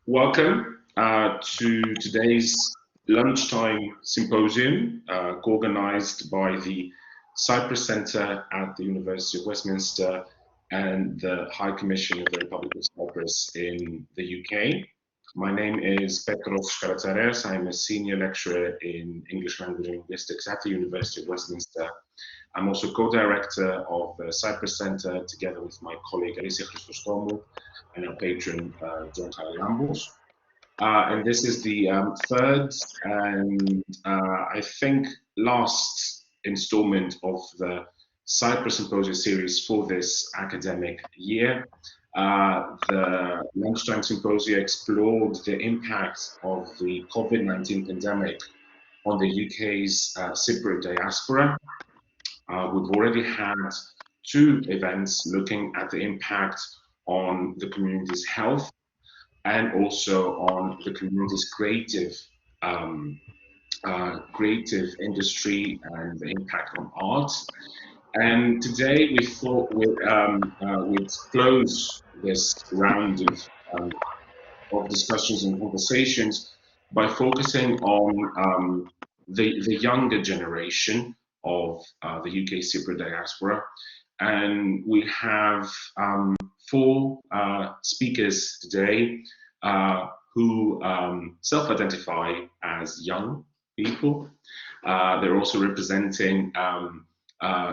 Welcome to today's Lunchtime Symposium, organized by the Cyprus Centre at the University of Westminster and the High Commission of the Republic of Cyprus in the UK. My name is Petros. I'm a senior lecturer in English language and linguistics at the University of Westminster. I'm also co-director of the Cyprus Centre, together with my colleague Christos and our patron Zacharia. And this is the third and I think last installment of the Cyprus Symposia series for this academic year. The Lunchtime Symposia explored the impact of the COVID-19 pandemic on the UK's Cypriot diaspora. We've already had two events looking at the impact on the community's health and also on the community's creative industry and the impact on art. And today we thought we'd close this round of discussions and conversations by focusing on the younger generation of the UK Cypriot diaspora. And we have four speakers today who self-identify as young people. They're also representing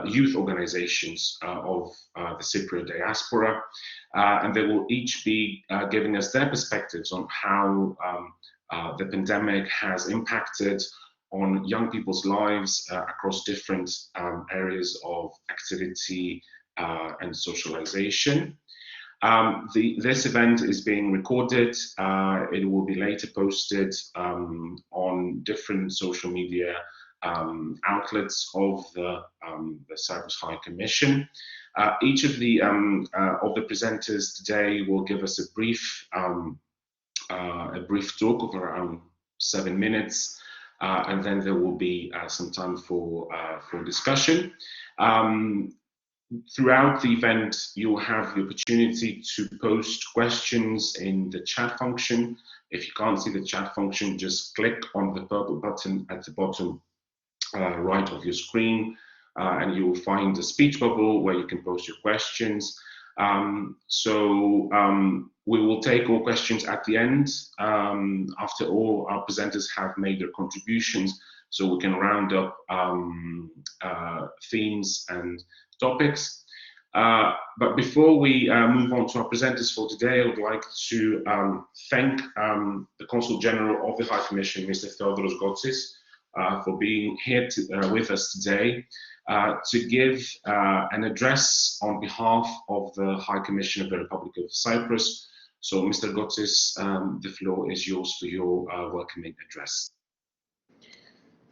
youth organizations of the Cypriot diaspora, and they will each be giving us their perspectives on how the pandemic has impacted on young people's lives across different areas of activity and socialization. This event is being recorded. It will be later posted on different social media outlets of the Cyprus High Commission. Each of the presenters today will give us a brief talk of around 7 minutes. And then there will be some time for discussion. Throughout the event, you'll have the opportunity to post questions in the chat function. If you can't see the chat function, just click on the purple button at the bottom right of your screen, and you will find a speech bubble where you can post your questions. We will take all questions at the end, after all our presenters have made their contributions, so we can round up themes and topics. But before we move on to our presenters for today, I would like to thank the Consul General of the High Commission, Mr. Theodoros Gotsis, for being here with us today. To give an address on behalf of the High Commission of the Republic of Cyprus. So, Mr. Gotsis, the floor is yours for your welcoming address.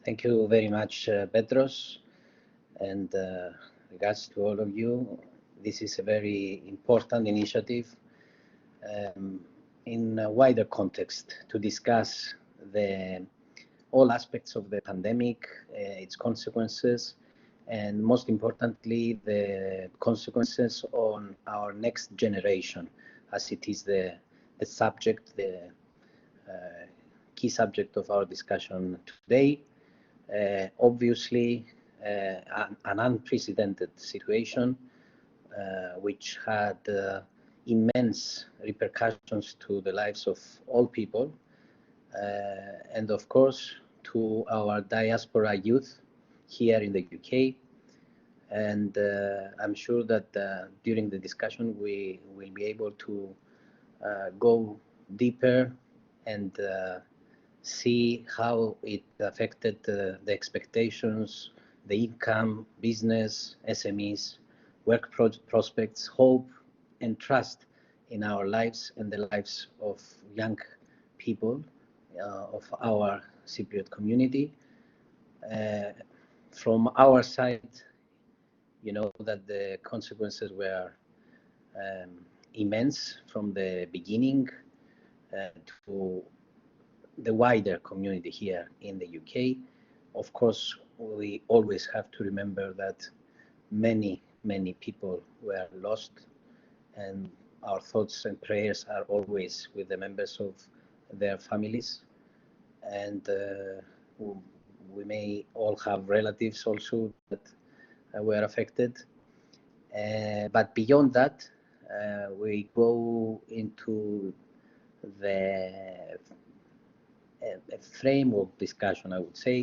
Thank you very much, Petros, and regards to all of you. This is a very important initiative in a wider context to discuss all aspects of the pandemic, its consequences, and most importantly, the consequences on our next generation, as it is the subject, the key subject of our discussion today. Obviously, an unprecedented situation, which had immense repercussions to the lives of all people, and of course, to our diaspora youth here in the UK, and I'm sure that during the discussion we will be able to go deeper and see how it affected the expectations, the income, business, SMEs, work prospects, hope and trust in our lives and the lives of young people of our Cypriot community. From our side, you know that the consequences were immense from the beginning to the wider community here in the UK. Of course, we always have to remember that many people were lost, and our thoughts and prayers are always with the members of their families, and we may all have relatives also that were affected. But beyond that, we go into the a framework discussion, I would say,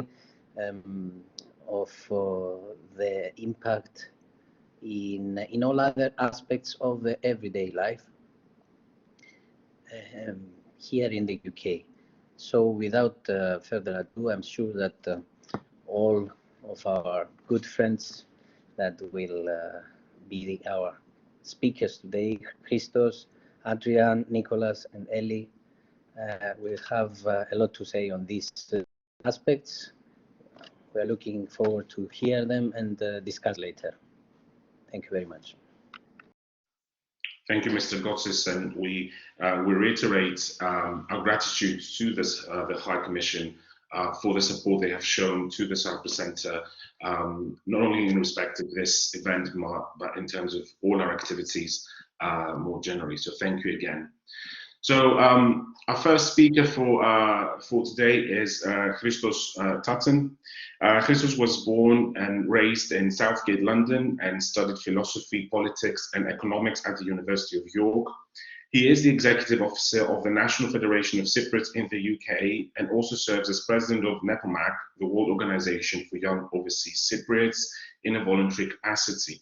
of the impact in all other aspects of the everyday life here in the UK. So without further ado, I'm sure that all of our good friends that will be our speakers today, Christos, Adrian, Nicholas, and Elle, will have a lot to say on these aspects. We're looking forward to hear them and discuss later. Thank you very much. Thank you, Mr. Gotsis, and we reiterate our gratitude to the High Commission for the support they have shown to the Cyprus Centre, not only in respect of this event, but in terms of all our activities more generally. So thank you again. So our first speaker for today is Christos Tuton. Christos was born and raised in Southgate, London, and studied philosophy, politics, and economics at the University of York. He is the executive officer of the National Federation of Cypriots in the UK, and also serves as president of NEPOMAK, the World Organization for Young Overseas Cypriots, in a voluntary capacity.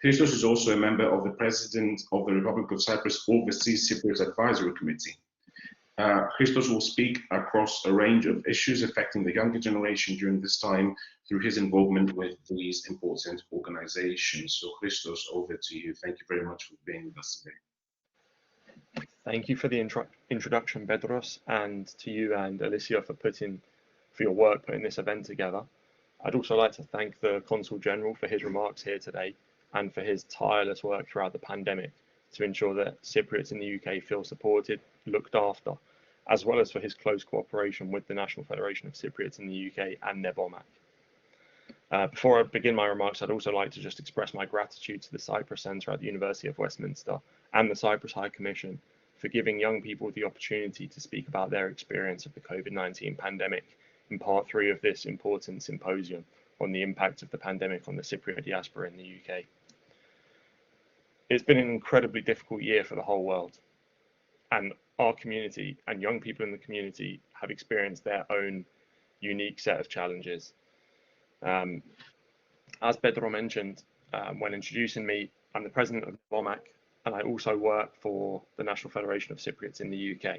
Christos is also a member of the President of the Republic of Cyprus Overseas Cypriots Advisory Committee. Christos will speak across a range of issues affecting the younger generation during this time through his involvement with these important organizations. So Christos, over to you. Thank you very much for being with us today. Thank you for the introduction, Theodoros, and to you and Alicia for your work putting this event together. I'd also like to thank the Consul General for his remarks here today and for his tireless work throughout the pandemic to ensure that Cypriots in the UK feel supported, looked after, as well as for his close cooperation with the National Federation of Cypriots in the UK and NEPOMAK. Before I begin my remarks, I'd also like to just express my gratitude to the Cyprus Centre at the University of Westminster and the Cyprus High Commission for giving young people the opportunity to speak about their experience of the COVID-19 pandemic in part 3 of this important symposium on the impact of the pandemic on the Cypriot diaspora in the UK. It's been an incredibly difficult year for the whole world, and our community and young people in the community have experienced their own unique set of challenges. As Pedro mentioned when introducing me, I'm the president of NEPOMAK, and I also work for the National Federation of Cypriots in the UK.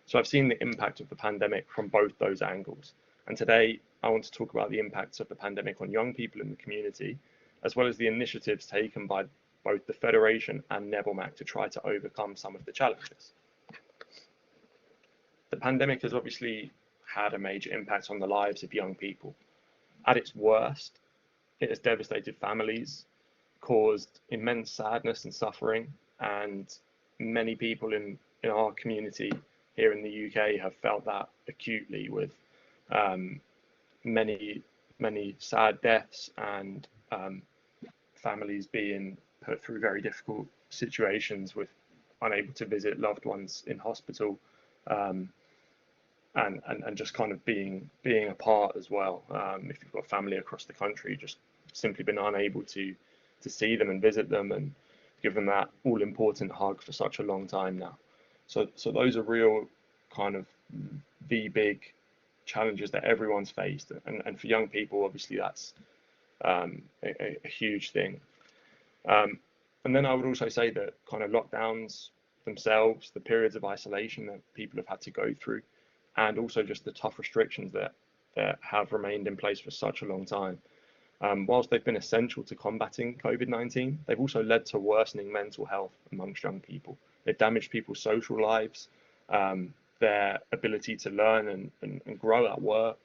So I've seen the impact of the pandemic from both those angles. And today I want to talk about the impacts of the pandemic on young people in the community, as well as the initiatives taken by both the Federation and NEPOMAK to try to overcome some of the challenges. The pandemic has obviously had a major impact on the lives of young people. At its worst, it has devastated families, caused immense sadness and suffering, and many people in our community here in the UK have felt that acutely with many sad deaths and families being put through very difficult situations with unable to visit loved ones in hospital, and just kind of being apart as well. If you've got family across the country, just simply been unable to see them and visit them and give them that all important hug for such a long time now. So those are real kind of the big challenges that everyone's faced, and for young people, obviously that's a huge thing. And then I would also say that kind of lockdowns themselves, the periods of isolation that people have had to go through, and also just the tough restrictions that have remained in place for such a long time. Whilst they've been essential to combating COVID-19, they've also led to worsening mental health amongst young people. They've damaged people's social lives, their ability to learn and grow at work,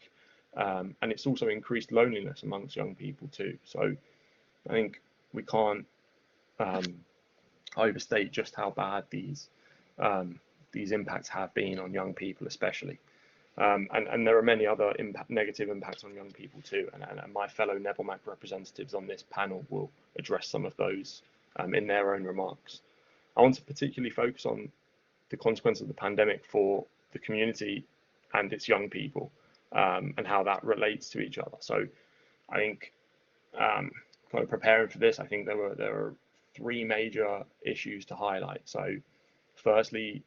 and it's also increased loneliness amongst young people too. So I think we can't overstate just how bad these impacts have been on young people especially. And there are many other negative impacts on young people too, and my fellow NEPOMAK representatives on this panel will address some of those in their own remarks. I want to particularly focus on the consequence of the pandemic for the community and its young people, and how that relates to each other. So I think, kind of preparing for this, I think there are three major issues to highlight. So firstly,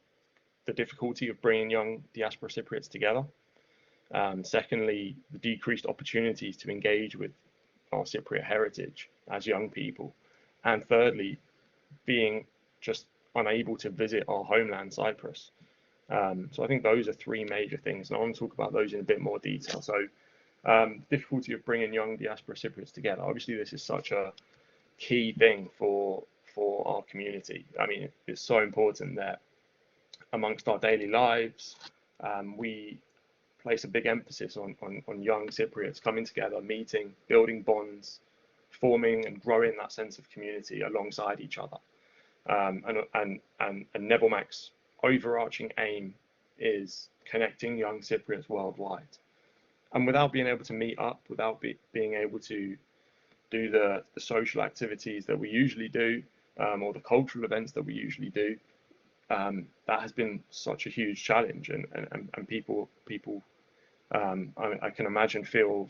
the difficulty of bringing young diaspora Cypriots together. Secondly, the decreased opportunities to engage with our Cypriot heritage as young people. And thirdly, being just unable to visit our homeland, Cyprus. So I think those are three major things, and I want to talk about those in a bit more detail. So difficulty of bringing young diaspora Cypriots together. Obviously, this is such a key thing for our community. I mean, it's so important that amongst our daily lives, we place a big emphasis on young Cypriots coming together, meeting, building bonds, forming and growing that sense of community alongside each other. And NEPOMAK's overarching aim is connecting young Cypriots worldwide. And without being able to meet up, without being able to do the social activities that we usually do, or the cultural events that we usually do, that has been such a huge challenge, and people I can imagine feel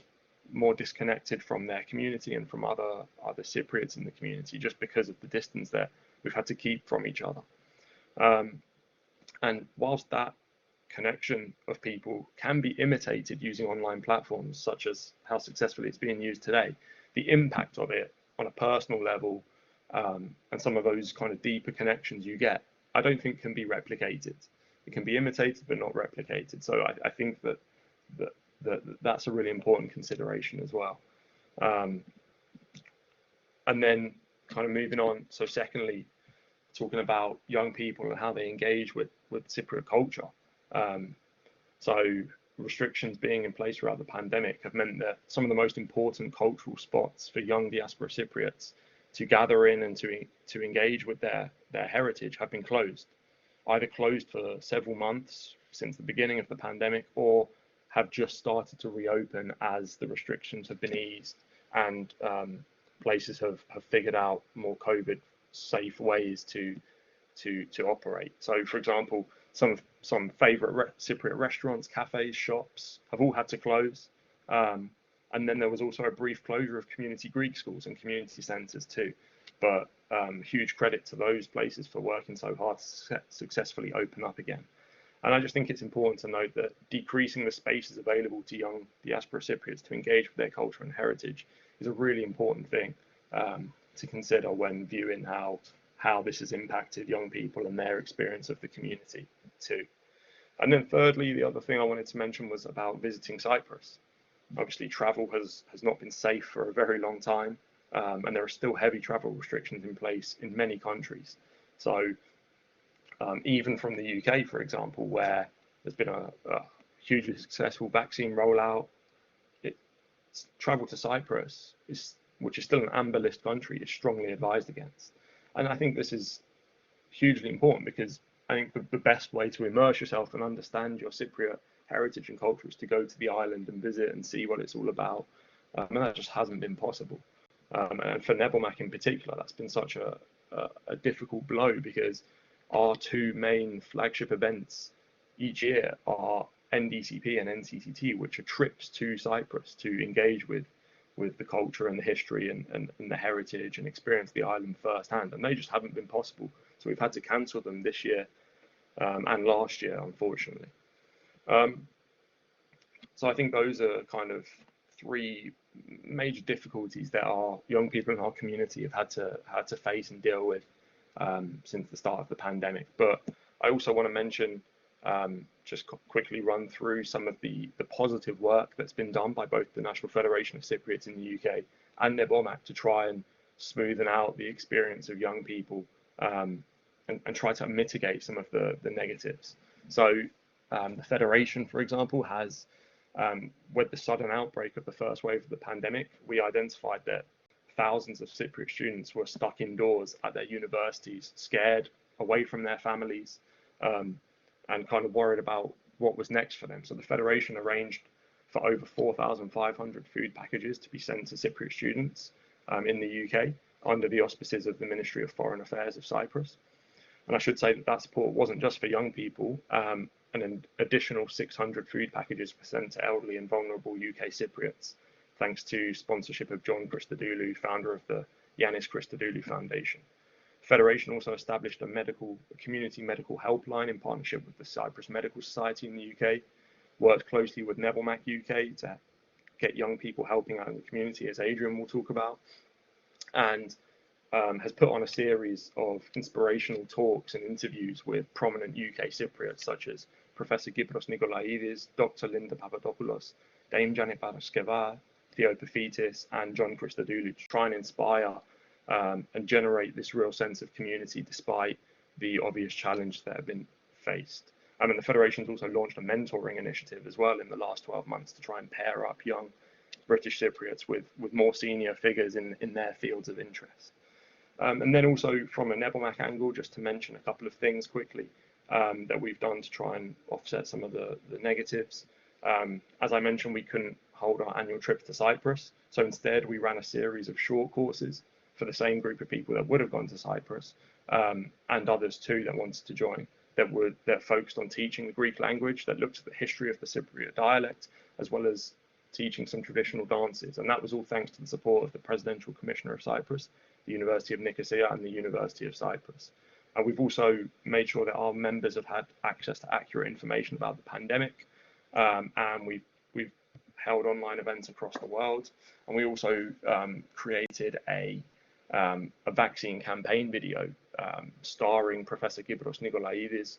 more disconnected from their community and from other Cypriots in the community just because of the distance that we've had to keep from each other. And whilst that connection of people can be imitated using online platforms, such as how successfully it's being used today, the impact of it on a personal level, and some of those kind of deeper connections you get, I don't think can be replicated. It can be imitated but not replicated. So I think that's a really important consideration as well. And then kind of moving on, so secondly, talking about young people and how they engage with Cypriot culture. So restrictions being in place throughout the pandemic have meant that some of the most important cultural spots for young diaspora Cypriots to gather in and to engage with their heritage have been closed, either closed for several months since the beginning of the pandemic, or have just started to reopen as the restrictions have been eased and places have figured out more COVID safe ways to operate. So, for example, some favourite Cypriot restaurants, cafes, shops have all had to close. And then there was also a brief closure of community Greek schools and community centres too. But huge credit to those places for working so hard to successfully open up again. And I just think it's important to note that decreasing the spaces available to young diaspora Cypriots to engage with their culture and heritage is a really important thing to consider when viewing how this has impacted young people and their experience of the community too. And then thirdly, the other thing I wanted to mention was about visiting Cyprus. Obviously, travel has not been safe for a very long time, and there are still heavy travel restrictions in place in many countries. So even from the UK, for example, where there's been a hugely successful vaccine rollout, travel to Cyprus, which is still an amber list country, is strongly advised against. And I think this is hugely important because I think the best way to immerse yourself and understand your Cypriot heritage and culture is to go to the island and visit and see what it's all about. And that just hasn't been possible. And for NEPOMAK in particular, that's been such a difficult blow because our two main flagship events each year are NDCP and NCCT, which are trips to Cyprus to engage with the culture and the history and the heritage and experience the island firsthand. And they just haven't been possible. So we've had to cancel them this year and last year, unfortunately. So I think those are kind of three major difficulties that our young people in our community have had to face and deal with since the start of the pandemic. But I also want to mention, just quickly run through some of the positive work that's been done by both the National Federation of Cypriots in the UK and NEPOMAK to try and smoothen out the experience of young people and try to mitigate some of the negatives. So the Federation, for example, has, with the sudden outbreak of the first wave of the pandemic, we identified that thousands of Cypriot students were stuck indoors at their universities, scared, away from their families, and kind of worried about what was next for them. So the Federation arranged for over 4,500 food packages to be sent to Cypriot students in the UK under the auspices of the Ministry of Foreign Affairs of Cyprus. And I should say that that support wasn't just for young people. And an additional 600 food packages were sent to elderly and vulnerable UK Cypriots, thanks to sponsorship of John Christodoulou, founder of the Yanis Christodoulou Foundation. The Federation also established a community medical helpline in partnership with the Cyprus Medical Society in the UK, worked closely with NEPOMAK UK to get young people helping out in the community, as Adrian will talk about, and has put on a series of inspirational talks and interviews with prominent UK Cypriots such as Professor Kypros Nikolaidis, Dr. Linda Papadopoulos, Dame Janet Paraskeva, Theo Pafitis, and John Christodoulou to try and inspire and generate this real sense of community despite the obvious challenges that have been faced. And the Federation's also launched a mentoring initiative as well in the last 12 months to try and pair up young British Cypriots with more senior figures in their fields of interest. And then also from a NEPOMAK angle, just to mention a couple of things quickly that we've done to try and offset some of the negatives. As I mentioned, we couldn't hold our annual trip to Cyprus, so instead we ran a series of short courses for the same group of people that would have gone to Cyprus, and others too that wanted to join, that focused on teaching the Greek language, that looked at the history of the Cypriot dialect, as well as teaching some traditional dances. And that was all thanks to the support of the Presidential Commissioner of Cyprus, the University of Nicosia, and the University of Cyprus. And we've also made sure that our members have had access to accurate information about the pandemic, and we've held online events across the world. And we also created a vaccine campaign video starring Professor Kypros Nikolaidis,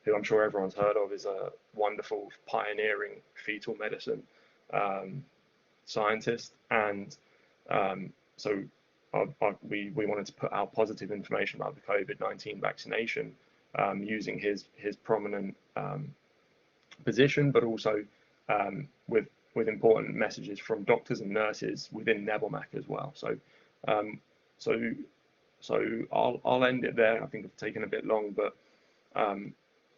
who I'm sure everyone's heard of, is a wonderful pioneering fetal medicine scientist. And so we wanted to put out positive information about the COVID-19 vaccination using his prominent position, but also with important messages from doctors and nurses within NEPOMAK as well. So I'll end it there. I think I've taken a bit long, but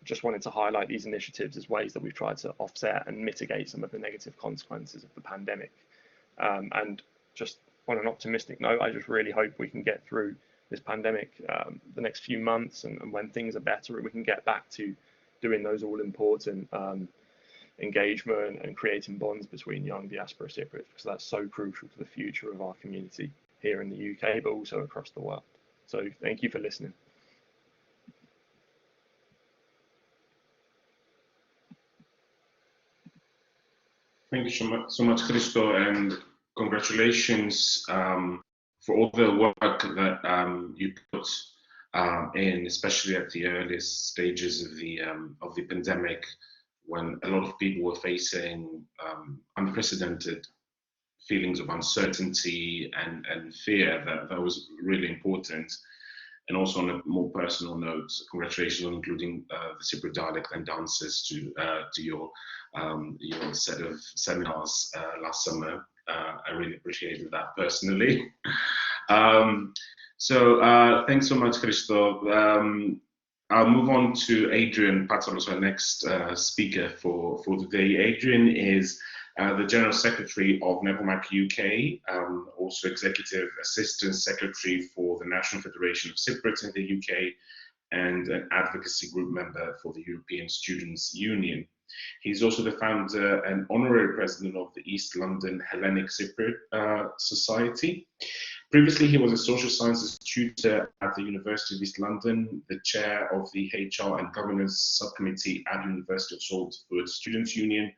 just wanted to highlight these initiatives as ways that we've tried to offset and mitigate some of the negative consequences of the pandemic. And just on an optimistic note, I just really hope we can get through this pandemic the next few months, and when things are better, we can get back to doing those all important engagement and creating bonds between young diaspora Cypriots, because that's so crucial to the future of our community here in the UK, but also across the world. So thank you for listening. Thank you so much, Christo, and congratulations for all the work that you put in, especially at the earliest stages of the pandemic, when a lot of people were facing unprecedented feelings of uncertainty and fear. That was really important. And also on a more personal note, congratulations on including the Cypriot dialect and dances to your set of seminars last summer. I really appreciated that personally. So thanks so much, Christo. I'll move on to Adrian Patsalos, our next speaker for today. Adrian is the General Secretary of NEPOMAK UK, also Executive Assistant Secretary for the National Federation of Cypriots in the UK, and an advocacy group member for the European Students' Union. He's also the founder and honorary president of the East London Hellenic Cypriot Society. Previously, he was a social sciences tutor at the University of East London, the chair of the HR and Governance Subcommittee at University of Salford Students' Union,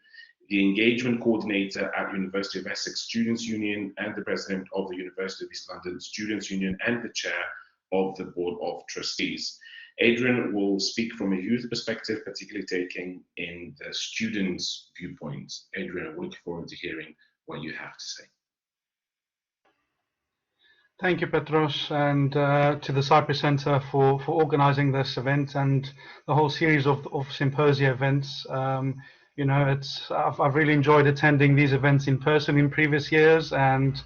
the engagement coordinator at University of Essex Students' Union, and the president of the University of East London Students' Union, and the chair of the Board of Trustees. Adrian will speak from a youth perspective, particularly taking in the students' viewpoint. Adrian, I look forward to hearing what you have to say. Thank you, Petros, and to the Cyprus Centre for organising this event and the whole series of Symposia events. You know, I've really enjoyed attending these events in person in previous years, and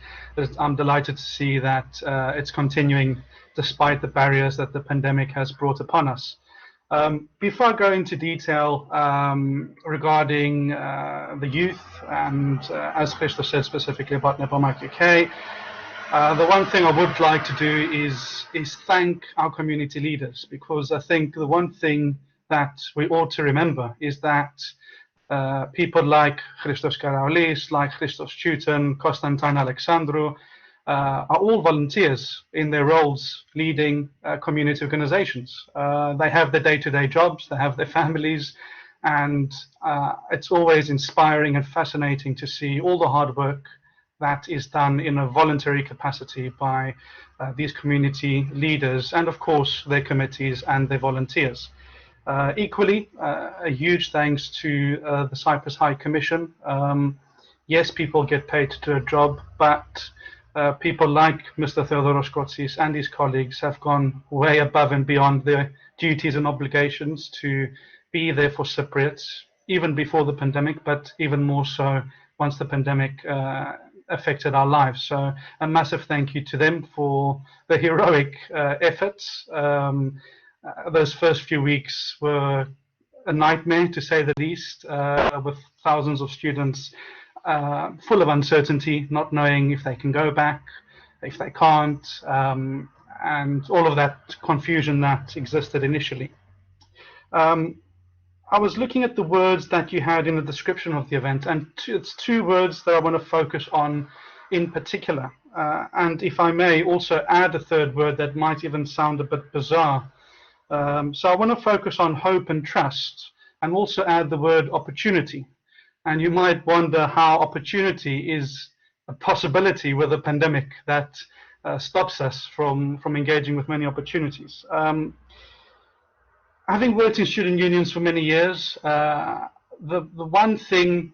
I'm delighted to see that it's continuing despite the barriers that the pandemic has brought upon us. Before I go into detail regarding the youth and as Christos said specifically about NEPOMAK UK, The one thing I would like to do is thank our community leaders, because I think the one thing that we ought to remember is that people like Christos Karaolis, like Christos Tuton, Konstantin Alexandrou, are all volunteers in their roles leading community organizations. They have their day-to-day jobs, they have their families, and it's always inspiring and fascinating to see all the hard work that is done in a voluntary capacity by these community leaders and, of course, their committees and their volunteers. Equally, a huge thanks to the Cyprus High Commission. Yes, people get paid to do a job, but people like Mr. Theodoros Gotsis and his colleagues have gone way above and beyond their duties and obligations to be there for Cypriots, even before the pandemic, but even more so once the pandemic affected our lives. So a massive thank you to them for the heroic efforts. Those first few weeks were a nightmare, to say the least, with thousands of students full of uncertainty, not knowing if they can go back, if they can't, and all of that confusion that existed initially. I was looking at the words that you had in the description of the event, and it's two words that I want to focus on in particular. And if I may also add a third word that might even sound a bit bizarre. So I want to focus on hope and trust, and also add the word opportunity. And you might wonder how opportunity is a possibility with a pandemic that stops us from engaging with many opportunities. Having worked in student unions for many years, the one thing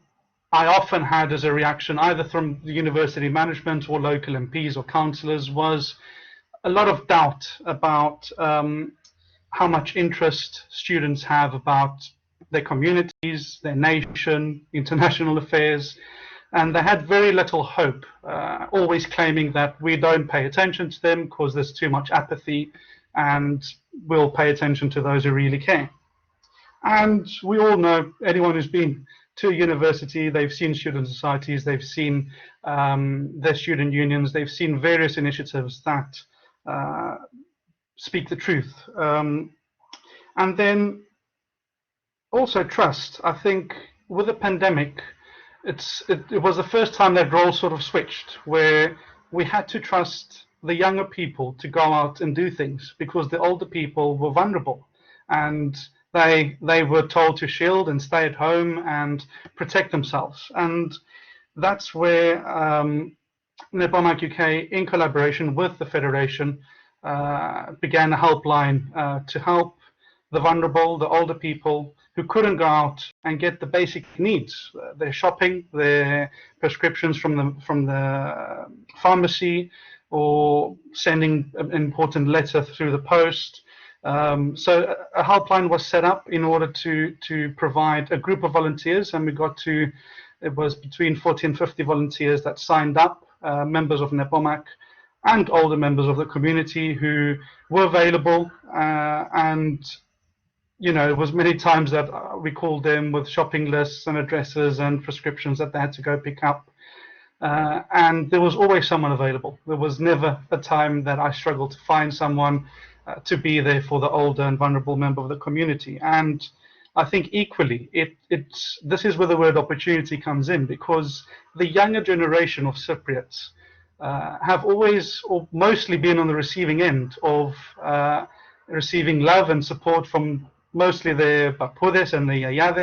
I often had as a reaction, either from the university management or local MPs or councillors, was a lot of doubt about how much interest students have about their communities, their nation, international affairs, and they had very little hope, always claiming that we don't pay attention to them because there's too much apathy, and we'll pay attention to those who really care. And we all know, anyone who's been to a university, they've seen student societies, they've seen their student unions, they've seen various initiatives that speak the truth. And then also trust. I think with the pandemic, it was the first time that role sort of switched, where we had to trust the younger people to go out and do things, because the older people were vulnerable, and they were told to shield and stay at home and protect themselves. And that's where NEPOMAK UK, in collaboration with the Federation, began a helpline to help the vulnerable, the older people who couldn't go out and get the basic needs, their shopping, their prescriptions from the pharmacy, or sending an important letter through the post. So a helpline was set up in order to provide a group of volunteers, and we got to, it was between 40 and 50 volunteers that signed up, members of NEPOMAK and older members of the community who were available, and you know, it was many times that we called them with shopping lists and addresses and prescriptions that they had to go pick up. And there was always someone available. There was never a time that I struggled to find someone to be there for the older and vulnerable member of the community. And I think equally, this is where the word opportunity comes in, because the younger generation of Cypriots have always or mostly been on the receiving end of receiving love and support from mostly their papudes and the yayades,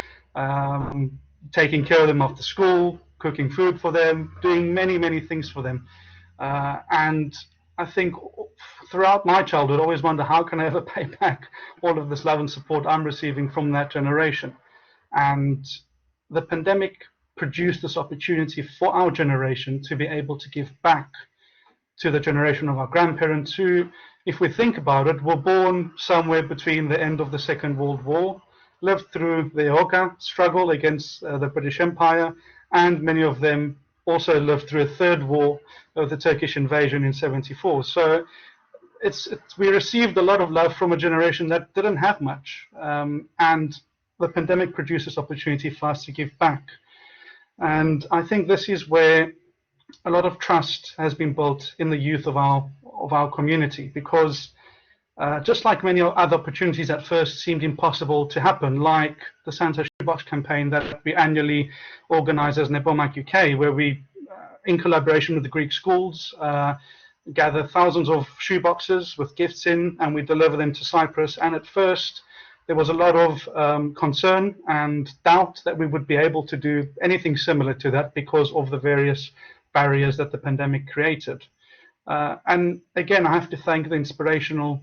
taking care of them after school, cooking food for them, doing many things for them. And I think throughout my childhood, I always wonder, how can I ever pay back all of this love and support I'm receiving from that generation? And the pandemic produced this opportunity for our generation to be able to give back to the generation of our grandparents who, if we think about it, were born somewhere between the end of the Second World War, lived through the Oga struggle against the British Empire, and many of them also lived through a third war of the Turkish invasion in '74. So we received a lot of love from a generation that didn't have much, and the pandemic produces opportunity for us to give back. And I think this is where a lot of trust has been built in the youth of our community, because just like many other opportunities at first seemed impossible to happen, like the Santa Shoebox campaign that we annually organize as NEPOMAK UK, where we, in collaboration with the Greek schools, gather thousands of shoeboxes with gifts in, and we deliver them to Cyprus. And at first, there was a lot of concern and doubt that we would be able to do anything similar to that because of the various barriers that the pandemic created. And again, I have to thank the inspirational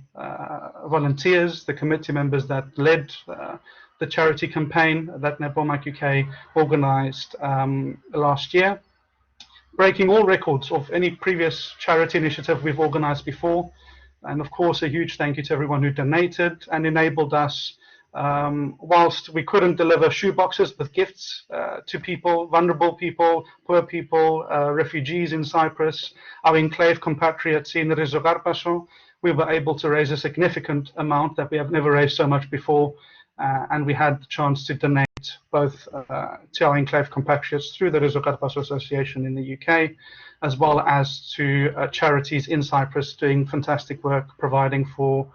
volunteers, the committee members that led the charity campaign that NEPOMAK UK organized last year, breaking all records of any previous charity initiative we've organized before. And of course, a huge thank you to everyone who donated and enabled us, whilst we couldn't deliver shoeboxes with gifts to people, vulnerable people, poor people, refugees in Cyprus, our enclave compatriots in Rizogharpaso, we were able to raise a significant amount that we have never raised so much before. And we had the chance to donate both to our enclave compatriots through the Rizogharpaso Association in the UK, as well as to charities in Cyprus doing fantastic work, providing for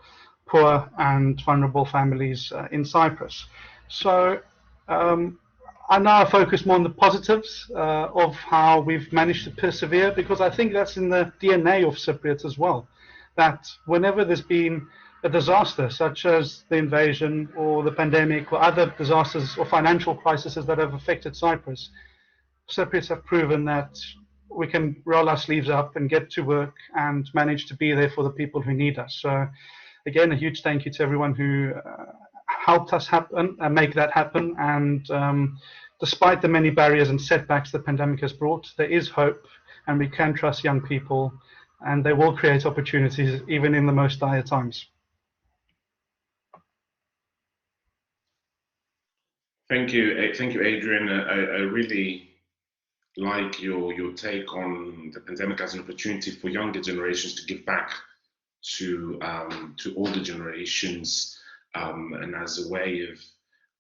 poor and vulnerable families in Cyprus. So I now focus more on the positives of how we've managed to persevere, because I think that's in the DNA of Cypriots as well, that whenever there's been a disaster such as the invasion or the pandemic or other disasters or financial crises that have affected Cyprus, Cypriots have proven that we can roll our sleeves up and get to work and manage to be there for the people who need us. So again, a huge thank you to everyone who helped us make that happen. And despite the many barriers and setbacks the pandemic has brought, there is hope, and we can trust young people, and they will create opportunities even in the most dire times. Thank you, Adrian. I really like your take on the pandemic as an opportunity for younger generations to give back to older generations, and as a way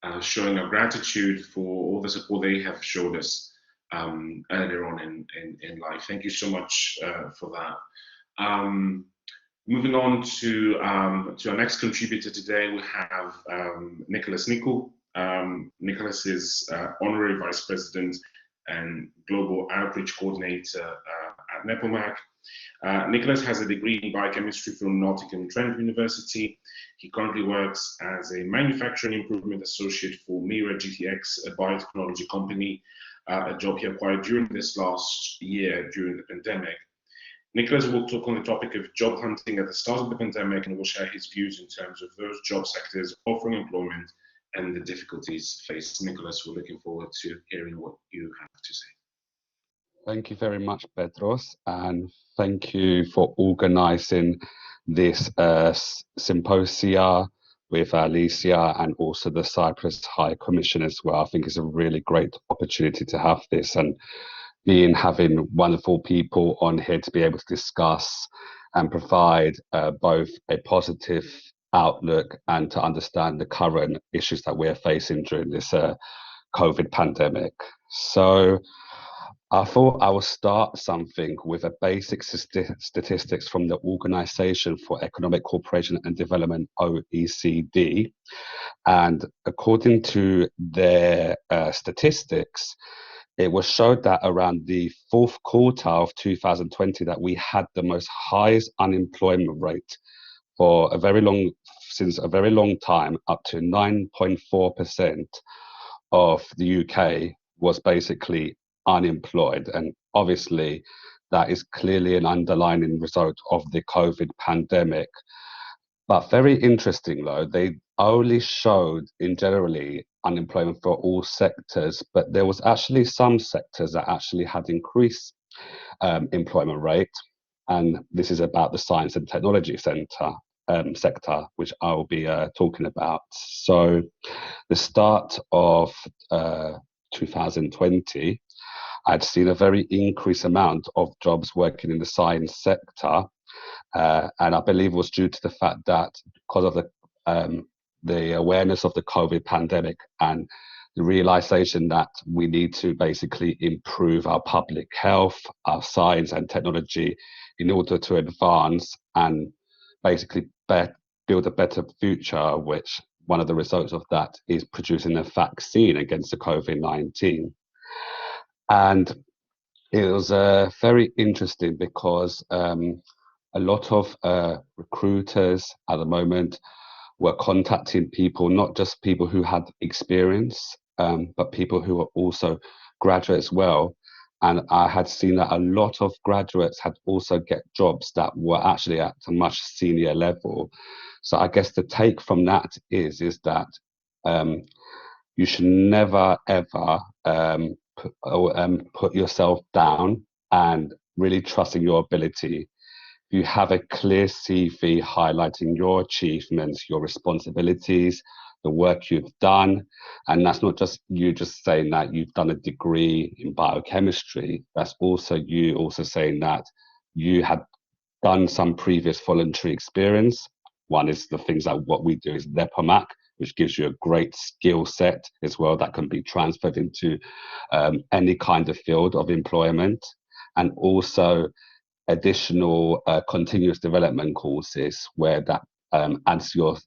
of showing our gratitude for all the support they have showed us earlier on in life. Thank you so much for that. Moving on to our next contributor today, we have Nicou. Nicholas is Honorary Vice President and Global Outreach Coordinator at NEPOMAK. Nicholas has a degree in biochemistry from Nottingham Trent University. He currently works as a manufacturing improvement associate for Mira GTX, a biotechnology company, a job he acquired during this last year during the pandemic. Nicholas will talk on the topic of job hunting at the start of the pandemic, and will share his views in terms of those job sectors offering employment and the difficulties faced. Nicholas, we're looking forward to hearing what you have to say. Thank you very much, Petros, and thank you for organising this symposia with Alicia and also the Cyprus High Commission as well. I think it's a really great opportunity to have this, and having wonderful people on here to be able to discuss and provide both a positive outlook and to understand the current issues that we're facing during this COVID pandemic. So I thought I would start something with a basic statistics from the Organization for Economic Cooperation and Development, OECD. And according to their statistics, it was showed that around the fourth quarter of 2020 that we had the most highest unemployment rate for since a very long time, up to 9.4% of the UK was basically unemployed. And obviously that is clearly an underlying result of the COVID pandemic. But very interesting though, they only showed in generally unemployment for all sectors, but there was actually some sectors that actually had increased employment rate. And this is about the science and technology sector, which I will be talking about. So the start of 2020, I'd seen a very increased amount of jobs working in the science sector. And I believe it was due to the fact that because of the awareness of the COVID pandemic and the realization that we need to basically improve our public health, our science and technology in order to advance and basically build a better future, which one of the results of that is producing a vaccine against the COVID-19. And it was very interesting because a lot of recruiters at the moment were contacting people, not just people who had experience, but people who were also graduates as well. And I had seen that a lot of graduates had also get jobs that were actually at a much senior level. So I guess the take from that is that you should never ever put yourself down and really trust in your ability. You have a clear CV highlighting your achievements, your responsibilities, the work you've done. And that's not just you just saying that you've done a degree in biochemistry. That's also you also saying that you had done some previous voluntary experience. One is the things that what we do is NEPOMAK, which gives you a great skill set as well that can be transferred into any kind of field of employment. And also additional continuous development courses where that adds your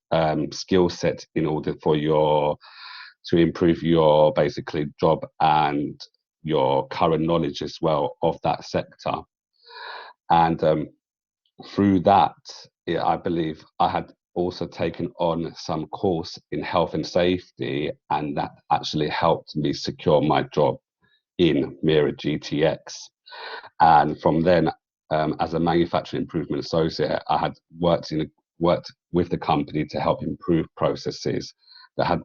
skill set in order for to improve your basically job and your current knowledge as well of that sector. And through that, I believe I had also taken on some course in health and safety, and that actually helped me secure my job in Mira GTX. And from then, as a manufacturing improvement associate, I had worked with the company to help improve processes that had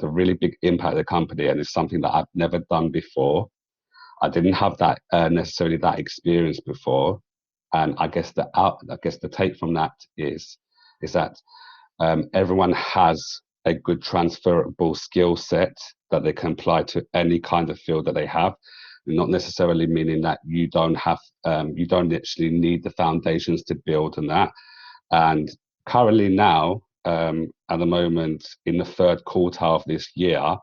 a really big impact on the company, and it's something that I've never done before. I didn't have that necessarily that experience before, and I guess the take from that is that everyone has a good transferable skill set that they can apply to any kind of field that they have. Not necessarily meaning that you don't actually need the foundations to build on that. And currently now, at the moment, in the third quartile of this year,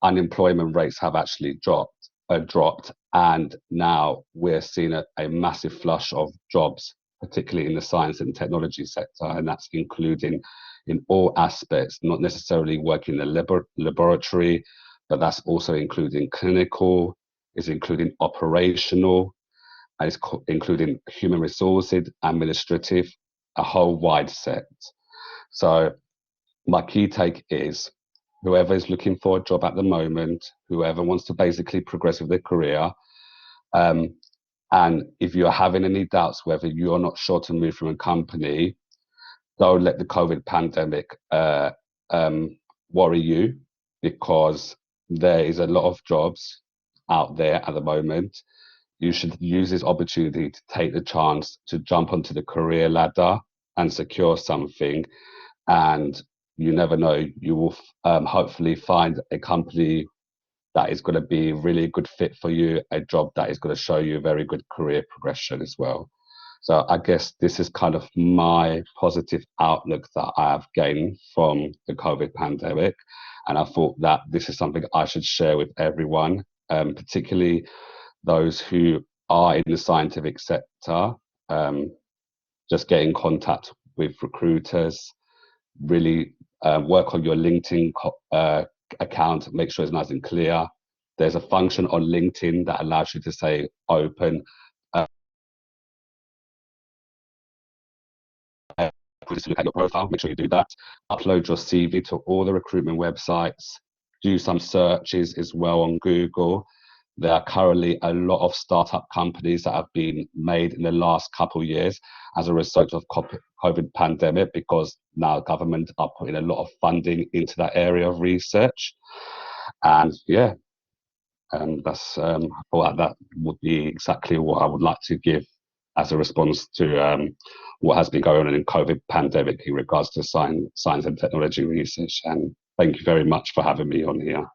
unemployment rates have actually dropped, and now we're seeing a massive flush of jobs, particularly in the science and technology sector, and that's including in all aspects, not necessarily working in the laboratory, but that's also including clinical, is including operational, and it's including human resources, administrative, a whole wide set. So my key take is whoever is looking for a job at the moment, whoever wants to basically progress with their career, and if you're having any doubts whether you're not sure to move from a company, don't let the COVID pandemic worry you, because there is a lot of jobs out there at the moment. You should use this opportunity to take the chance to jump onto the career ladder and secure something. And you never know, you will hopefully find a company that is going to be really a good fit for you, a job that is going to show you very good career progression as well. So I guess this is kind of my positive outlook that I have gained from the COVID pandemic. And I thought that this is something I should share with everyone, particularly those who are in the scientific sector. Just get in contact with recruiters, really work on your LinkedIn account, make sure it's nice and clear. There's a function on LinkedIn that allows you to say open. Just look at your profile, make sure you do that. Upload your CV to all the recruitment websites. Do some searches as well on Google. There are currently a lot of startup companies that have been made in the last couple of years as a result of COVID pandemic, because now government are putting a lot of funding into that area of research. And yeah, that's I thought that would be exactly what I would like to give as a response to what has been going on in COVID pandemic in regards to science and technology research. And thank you very much for having me on here.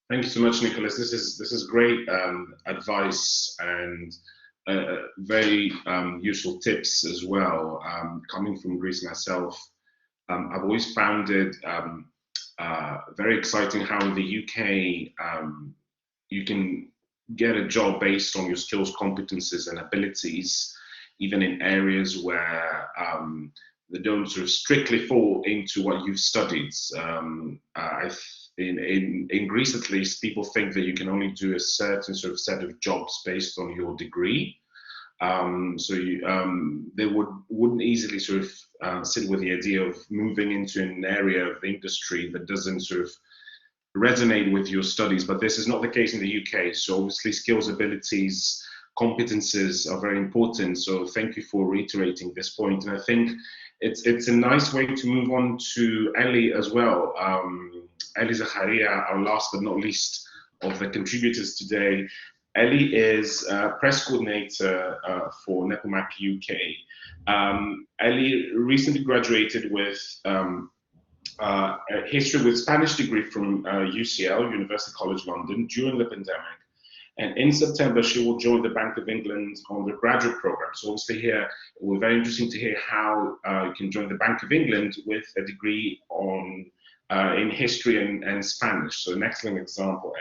Thank you so much, Nicholas. This is great advice and very useful tips as well. Coming from Greece myself, I've always found it very exciting how in the UK you can get a job based on your skills, competences, and abilities, even in areas where they don't sort of strictly fall into what you've studied. In Greece, at least, people think that you can only do a certain sort of set of jobs based on your degree. They wouldn't easily sort of sit with the idea of moving into an area of the industry that doesn't sort of resonate with your studies. But this is not the case in the UK. So obviously, skills, abilities, competences are very important. So thank you for reiterating this point. And I think it's a nice way to move on to Elle as well. Elle Zacharia, our last but not least of the contributors today. Elle is press coordinator for NEPOMAK UK. Elle recently graduated with a history with Spanish degree from UCL, University College London, during the pandemic. And in September, she will join the Bank of England undergraduate program. So obviously here, it will be very interesting to hear how you can join the Bank of England with a degree in history and Spanish. So an excellent example,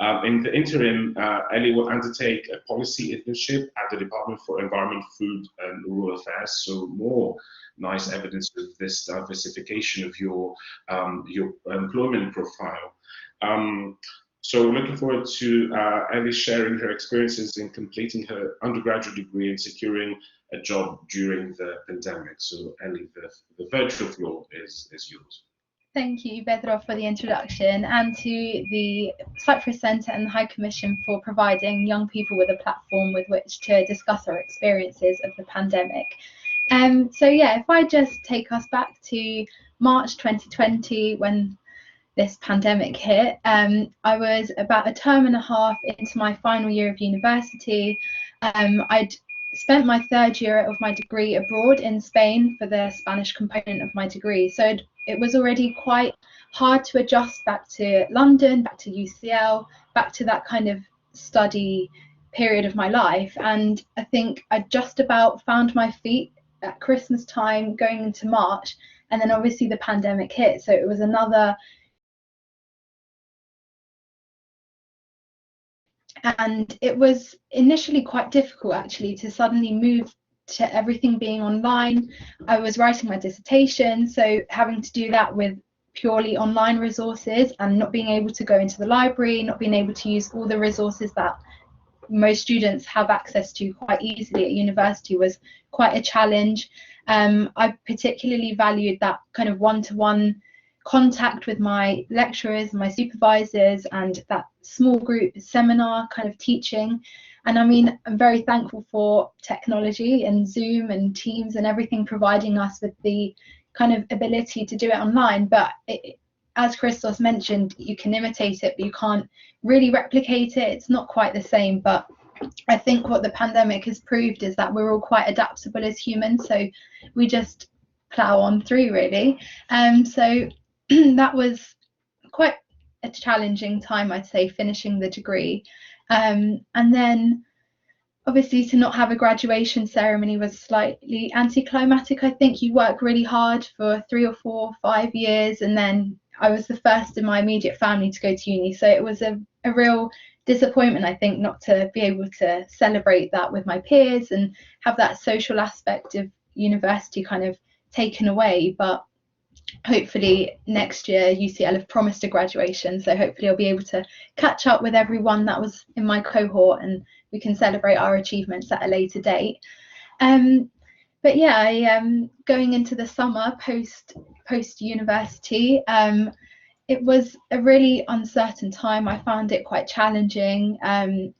Elle. In the interim, Elle will undertake a policy internship at the Department for Environment, Food and Rural Affairs. So more nice evidence of this diversification of your employment profile. So looking forward to Elle sharing her experiences in completing her undergraduate degree and securing a job during the pandemic. So Elle, the virtual floor is yours. Thank you, Pedro, for the introduction, and to the Cyprus Centre and the High Commission for providing young people with a platform with which to discuss our experiences of the pandemic. So yeah, if I just take us back to March 2020, when this pandemic hit, I was about a term and a half into my final year of university. I'd spent my third year of my degree abroad in Spain for the Spanish component of my degree. So it was already quite hard to adjust back to London, back to UCL, back to that kind of study period of my life. And I think I just about found my feet at Christmas time going into March. And then obviously the pandemic hit. So it was another. And it was initially quite difficult actually to suddenly move to everything being online. I was writing my dissertation, so having to do that with purely online resources and not being able to go into the library, not being able to use all the resources that most students have access to quite easily at university was quite a challenge. I particularly valued that kind of one-to-one contact with my lecturers, my supervisors, and that small group seminar kind of teaching. And I mean, I'm very thankful for technology and Zoom and Teams and everything providing us with the kind of ability to do it online. But as Christos mentioned, you can imitate it, but you can't really replicate it. It's not quite the same. But I think what the pandemic has proved is that we're all quite adaptable as humans. So we just plow on through, really. So that was quite a challenging time, I'd say, finishing the degree. And then obviously to not have a graduation ceremony was slightly anticlimactic. I think you work really hard for 3 or 4 or 5 years, and then I was the first in my immediate family to go to uni. So it was a real disappointment, I think, not to be able to celebrate that with my peers and have that social aspect of university kind of taken away. But hopefully next year UCL have promised a graduation, so hopefully I'll be able to catch up with everyone that was in my cohort and we can celebrate our achievements at a later date. But yeah, going into the summer post university, it was a really uncertain time. I found it quite challenging.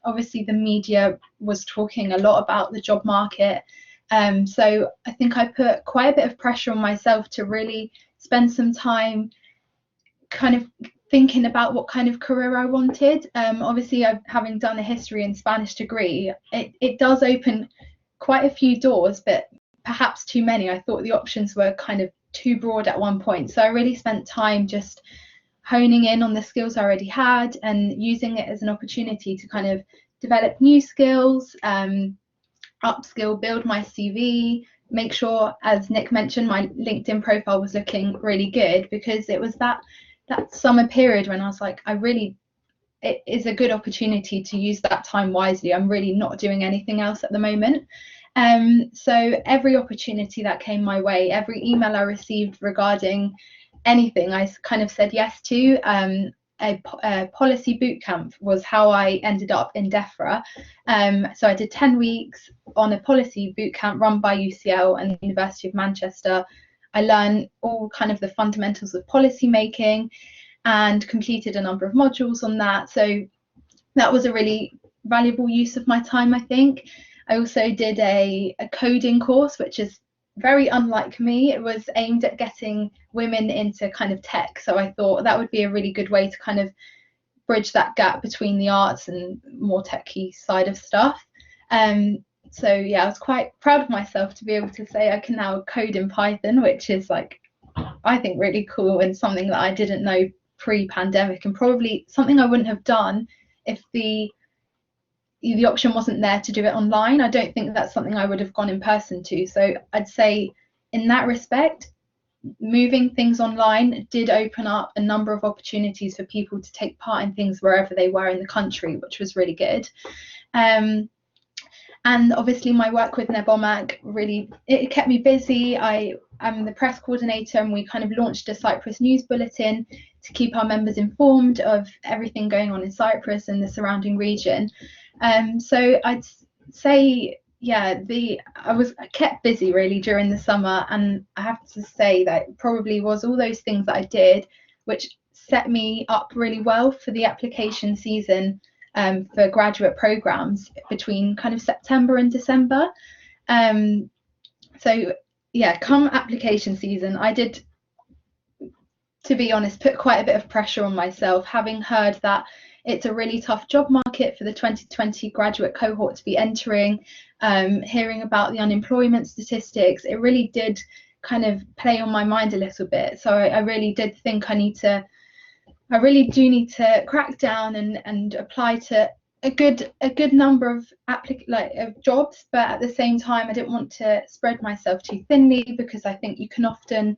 Obviously the media was talking a lot about the job market, so I think I put quite a bit of pressure on myself to really spend some time kind of thinking about what kind of career I wanted. Obviously, having done a history and Spanish degree, it does open quite a few doors, but perhaps too many. I thought the options were kind of too broad at one point. So I really spent time just honing in on the skills I already had and using it as an opportunity to kind of develop new skills, upskill, build my CV, make sure, as Nick mentioned, my LinkedIn profile was looking really good, because it was that that summer period when I was like, it is a good opportunity to use that time wisely. I'm really not doing anything else at the moment. So every opportunity that came my way, every email I received regarding anything, I kind of said yes to. A policy bootcamp was how I ended up in DEFRA. So I did 10 weeks on a policy bootcamp run by UCL and the University of Manchester. I learned all kind of the fundamentals of policy making and completed a number of modules on that. So that was a really valuable use of my time, I think. I also did a coding course, which is very unlike me. It was aimed at getting women into kind of tech. So I thought that would be a really good way to kind of bridge that gap between the arts and more techy side of stuff. So yeah, I was quite proud of myself to be able to say I can now code in Python, which is like, I think really cool and something that I didn't know pre-pandemic, and probably something I wouldn't have done if the option wasn't there to do it online. I don't think that's something I would have gone in person to. So I'd say in that respect, moving things online did open up a number of opportunities for people to take part in things wherever they were in the country, which was really good. And obviously my work with NEPOMAK really, it kept me busy. I'm the press coordinator, and we kind of launched a Cyprus news bulletin to keep our members informed of everything going on in Cyprus and the surrounding region. So I'd say, yeah, I kept busy really during the summer, and I have to say that it probably was all those things that I did which set me up really well for the application season for graduate programs between kind of September and December. So yeah, come application season, I did, to be honest, put quite a bit of pressure on myself, having heard that it's a really tough job market for the 2020 graduate cohort to be entering, hearing about the unemployment statistics. It really did kind of play on my mind a little bit. So I really did think I really do need to crack down and apply to a good number of jobs, but at the same time I didn't want to spread myself too thinly, because I think you can often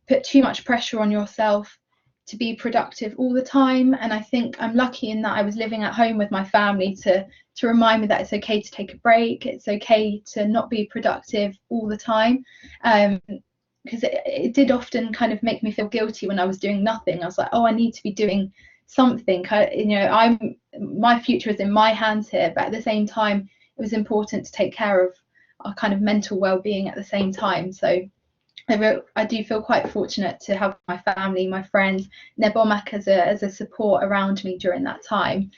put too much pressure on yourself to be productive all the time. And I think I'm lucky in that I was living at home with my family to remind me that it's okay to take a break, it's okay to not be productive all the time. Because it did often kind of make me feel guilty when I was doing nothing. I was like, oh, I need to be doing something. My future is in my hands here, but at the same time, it was important to take care of our kind of mental well-being at the same time. So I do feel quite fortunate to have my family, my friends, NEPOMAK as a support around me during that time.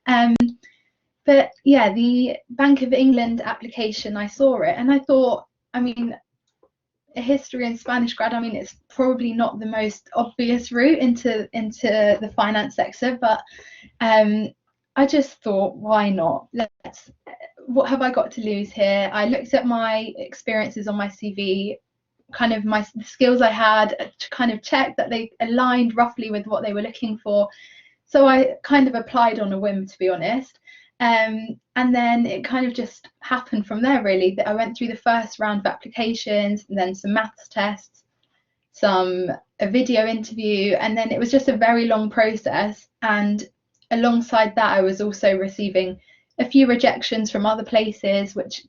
But yeah, the Bank of England application, I saw it and I thought, I mean, a history and Spanish grad, I mean, it's probably not the most obvious route into the finance sector, but I just thought, why not? What have I got to lose here? I looked at my experiences on my CV, kind of the skills I had, to kind of check that they aligned roughly with what they were looking for. So I kind of applied on a whim, to be honest. And then it kind of just happened from there, really. That I went through the first round of applications, and then some maths tests, a video interview, and then it was just a very long process. And alongside that, I was also receiving a few rejections from other places, which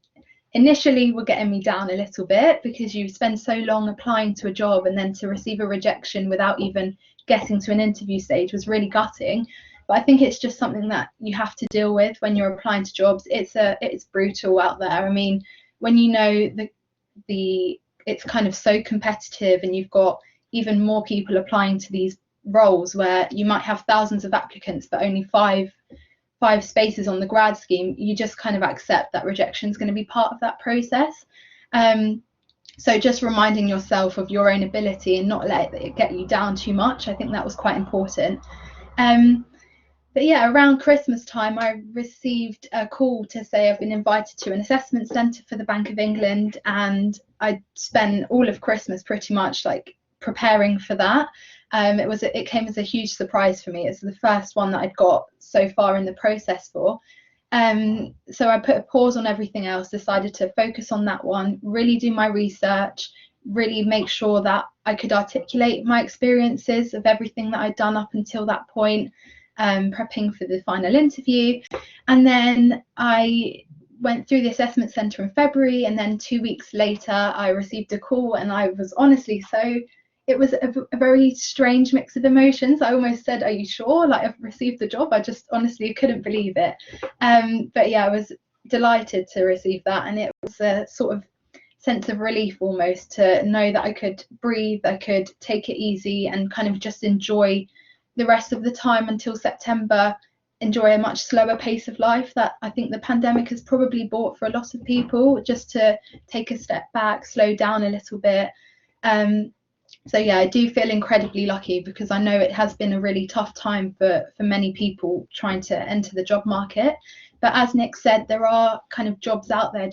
initially were getting me down a little bit, because you spend so long applying to a job and then to receive a rejection without even getting to an interview stage was really gutting. But I think it's just something that you have to deal with when you're applying to jobs. It's brutal out there. I mean, when you know it's kind of so competitive, and you've got even more people applying to these roles where you might have thousands of applicants but only five spaces on the grad scheme, you just kind of accept that rejection is going to be part of that process. So just reminding yourself of your own ability and not let it get you down too much, I think that was quite important. But yeah, around Christmas time, I received a call to say I've been invited to an assessment centre for the Bank of England, and I spent all of Christmas pretty much like preparing for that. It came as a huge surprise for me. It's the first one that I'd got so far in the process for. So I put a pause on everything else, decided to focus on that one, really do my research, really make sure that I could articulate my experiences of everything that I'd done up until that point, prepping for the final interview. And then I went through the assessment centre in February, and then 2 weeks later I received a call, and I was honestly it was a very strange mix of emotions. I almost said, "Are you sure? Like, I've received the job." I just honestly couldn't believe it. But yeah, I was delighted to receive that, and it was a sort of sense of relief almost to know that I could breathe, I could take it easy and kind of just enjoy the rest of the time until September, enjoy a much slower pace of life that I think the pandemic has probably brought for a lot of people, just to take a step back, slow down a little bit. So yeah, I do feel incredibly lucky, because I know it has been a really tough time for many people trying to enter the job market. But as Nick said, there are kind of jobs out there,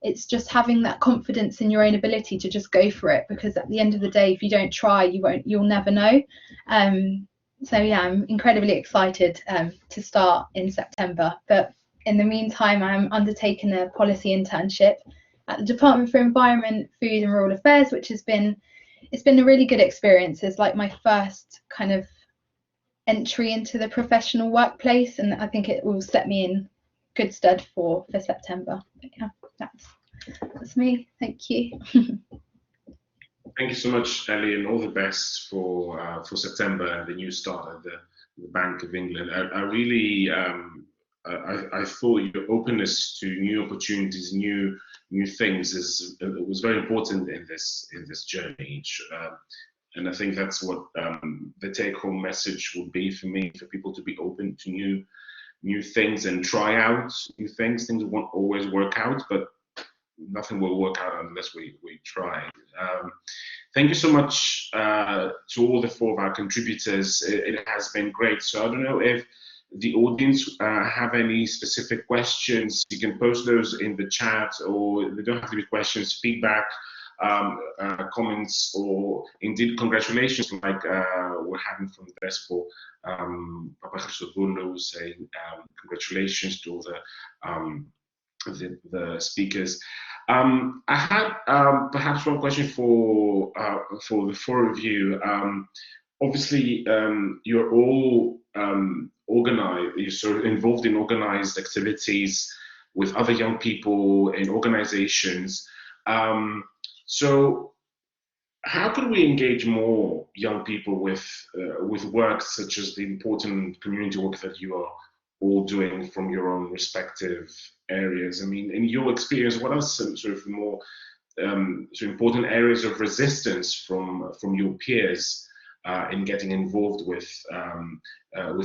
it's just having that confidence in your own ability to just go for it, because at the end of the day, if you don't try, you'll never know. So yeah, I'm incredibly excited to start in September. But in the meantime, I'm undertaking a policy internship at the Department for Environment, Food and Rural Affairs, which it's been a really good experience. It's like my first kind of entry into the professional workplace, and I think it will set me in good stead for September. But yeah, that's me. Thank you. Thank you so much, Elle, and all the best for September and the new start at the Bank of England. I really I thought your openness to new opportunities, new things was very important in this journey. And I think that's what the take-home message would be for me, for people to be open to new things and try out new things. Things won't always work out, but nothing will work out unless we try. Thank you so much to all the four of our contributors. It has been great. So I don't know if the audience have any specific questions. You can post those in the chat, or they don't have to be questions, feedback, comments, or indeed congratulations, like we're having from Despo, Papa Christodoulou, saying congratulations to all the speakers. I had perhaps one question for the four of you. Obviously, you're all organized. You're sort of involved in organized activities with other young people in organizations. So, how can we engage more young people with work such as the important community work that you are all doing from your own respective areas? I mean, in your experience, what are some sort of more sort of important areas of resistance from your peers in getting involved with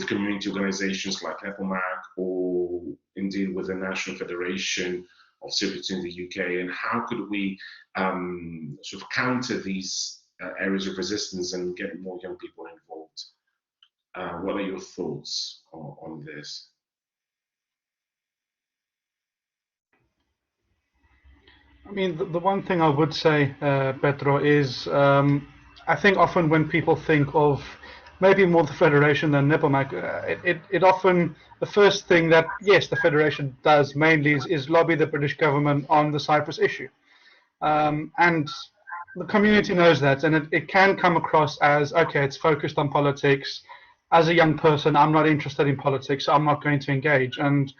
community organizations like NEPOMAK, or indeed with the National Federation of Cypriots in the UK? And how could we sort of counter these areas of resistance and get more young people involved? What are your thoughts on this? I mean, the one thing I would say, Petro, is I think often when people think of maybe more the Federation than NEPOMAK, it often, the first thing that, yes, the Federation does mainly is lobby the British government on the Cyprus issue. And the community knows that, and it can come across as, okay, it's focused on politics. As a young person, I'm not interested in politics, so I'm not going to engage. And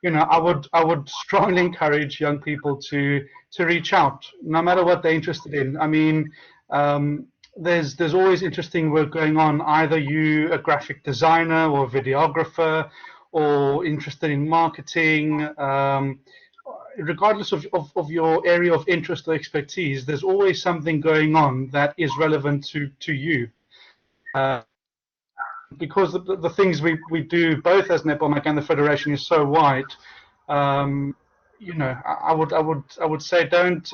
you know, I would strongly encourage young people to reach out, no matter what they're interested in. I mean, there's always interesting work going on. Either you a graphic designer or a videographer, or interested in marketing. Regardless of your area of interest or expertise, there's always something going on that is relevant to you. Because the things we do, both as NEPOMAK and the Federation, is so wide. You know, I would say don't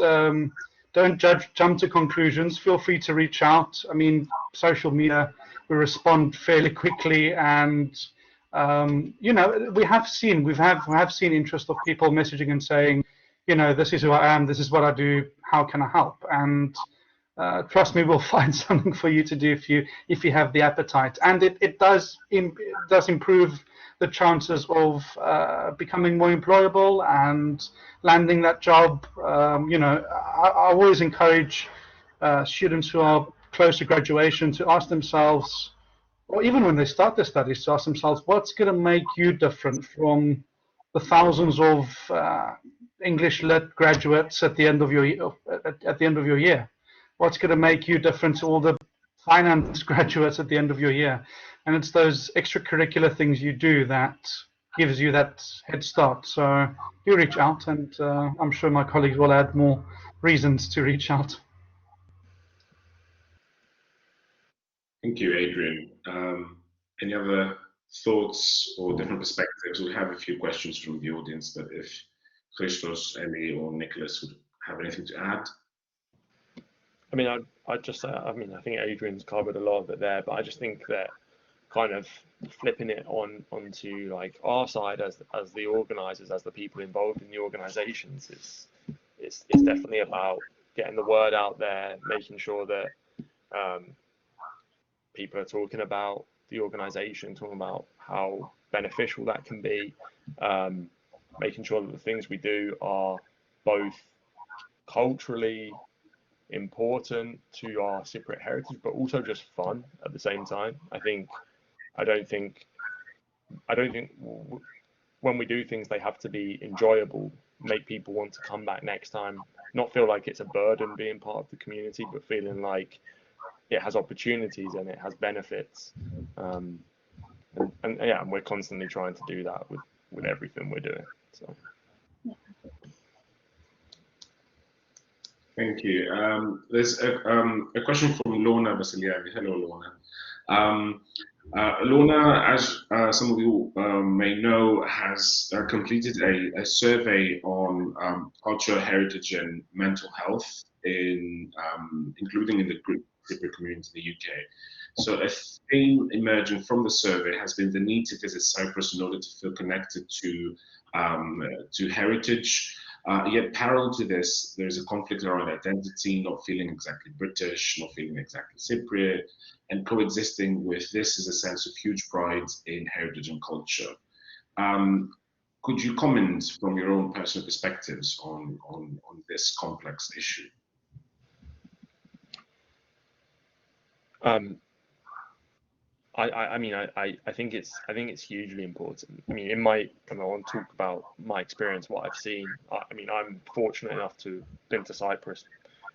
jump to conclusions. Feel free to reach out. I mean, social media, we respond fairly quickly, and you know, we have seen interest of people messaging and saying, you know, this is who I am, this is what I do, how can I help? And trust me, we'll find something for you to do if you have the appetite. And it does improve the chances of becoming more employable and landing that job. I always encourage students who are close to graduation to ask themselves, or even when they start their studies, to ask themselves, what's going to make you different from the thousands of English lit graduates at the end of your year? What's going to make you different to all the finance graduates at the end of your year? And it's those extracurricular things you do that gives you that head start. So do reach out, and I'm sure my colleagues will add more reasons to reach out. Thank you, Adrian. Any other thoughts or different perspectives? We have a few questions from the audience, but if Christos, Elle, or Nicholas would have anything to add? I mean, I'd just say, I think Adrian's covered a lot of it there, but I just think that kind of flipping it onto like our side as the organisers, as the people involved in the organisations, it's definitely about getting the word out there, making sure that people are talking about the organisation, talking about how beneficial that can be, making sure that the things we do are both culturally important to our Cypriot heritage, but also just fun at the same time. I don't think when we do things, they have to be enjoyable, make people want to come back next time, not feel like it's a burden being part of the community, but feeling like it has opportunities and it has benefits. And we're constantly trying to do that with everything we're doing. So. Thank you. There's a question from Lorna Basiliadi. Hello, Lorna. Lorna, as some of you may know, has completed a survey on cultural heritage and mental health, including in the Cypriot community in the UK. So a theme emerging from the survey has been the need to visit Cyprus in order to feel connected to heritage. Yet parallel to this, there's a conflict around identity, not feeling exactly British, not feeling exactly Cypriot, and coexisting with this is a sense of huge pride in heritage and culture. Could you comment from your own personal perspectives on this complex issue? I think it's hugely important. I mean, I want to talk about my experience, what I've seen. I'm fortunate enough to have been to Cyprus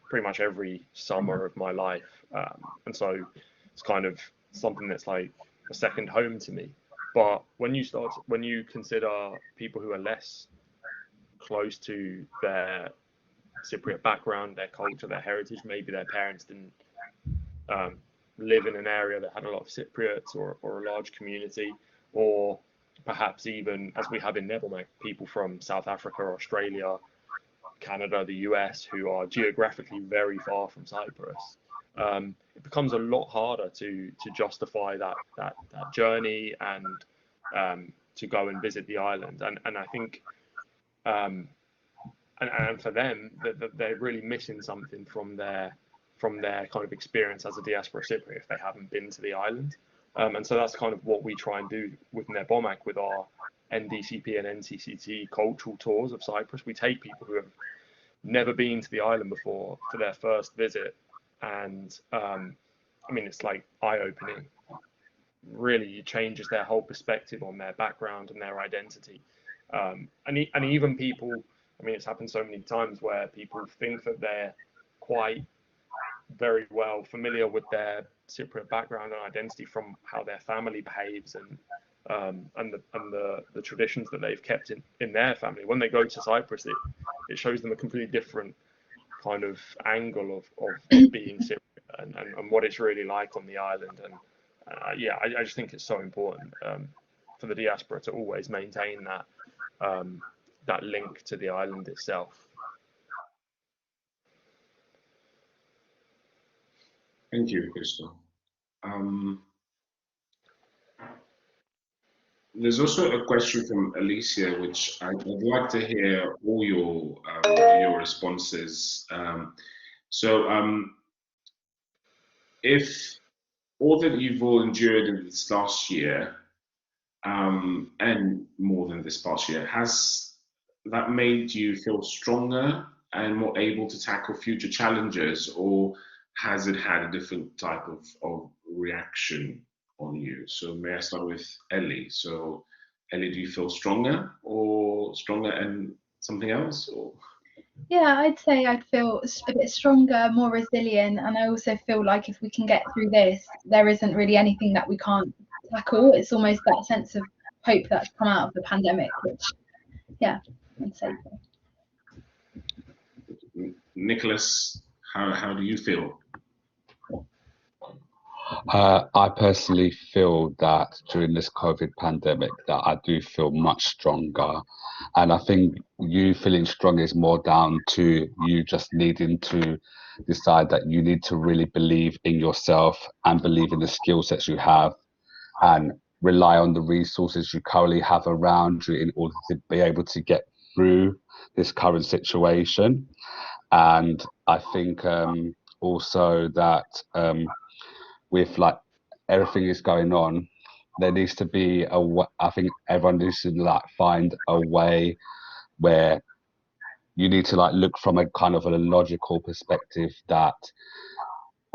pretty much every summer of my life, and so it's kind of something that's like a second home to me. But when you consider people who are less close to their Cypriot background, their culture, their heritage, maybe their parents didn't live in an area that had a lot of Cypriots or a large community, or perhaps even, as we have in NEPOMAK, people from South Africa, Australia, Canada, the US, who are geographically very far from Cyprus. It becomes a lot harder to justify that journey and to go and visit the island. And I think, and for them, they're really missing something from their kind of experience as a diaspora Cypriot if they haven't been to the island. And so that's kind of what we try and do with NEPOMAK, with our NDCP and NCCT cultural tours of Cyprus. We take people who have never been to the island before for their first visit, and it's like eye-opening. Really, it changes their whole perspective on their background and their identity. And even people, it's happened so many times where people think that they're quite very well familiar with their Cypriot background and identity from how their family behaves and the traditions that they've kept in their family. When they go to Cyprus, it shows them a completely different kind of angle of being Cypriot and what it's really like on the island. And I just think it's so important for the diaspora to always maintain that link to the island itself. Thank you, Christos. There's also a question from Alicia, which I'd like to hear all your responses. if all that you've all endured in this last year, and more than this past year, has that made you feel stronger and more able to tackle future challenges, or has it had a different type of reaction on you? So may I start with Elle? So Elle, do you feel stronger and something else? Or? Yeah, I'd say I'd feel a bit stronger, more resilient, and I also feel like if we can get through this, there isn't really anything that we can't tackle. It's almost that sense of hope that's come out of the pandemic, which, yeah, I'd say so. Nicholas, how do you feel? I personally feel that during this COVID pandemic that I do feel much stronger, and I think you feeling strong is more down to you just needing to decide that you need to really believe in yourself and believe in the skill sets you have, and rely on the resources you currently have around you in order to be able to get through this current situation. And I think also that with like everything is going on, there needs to be I think everyone needs to like find a way where you need to like look from a kind of a logical perspective, that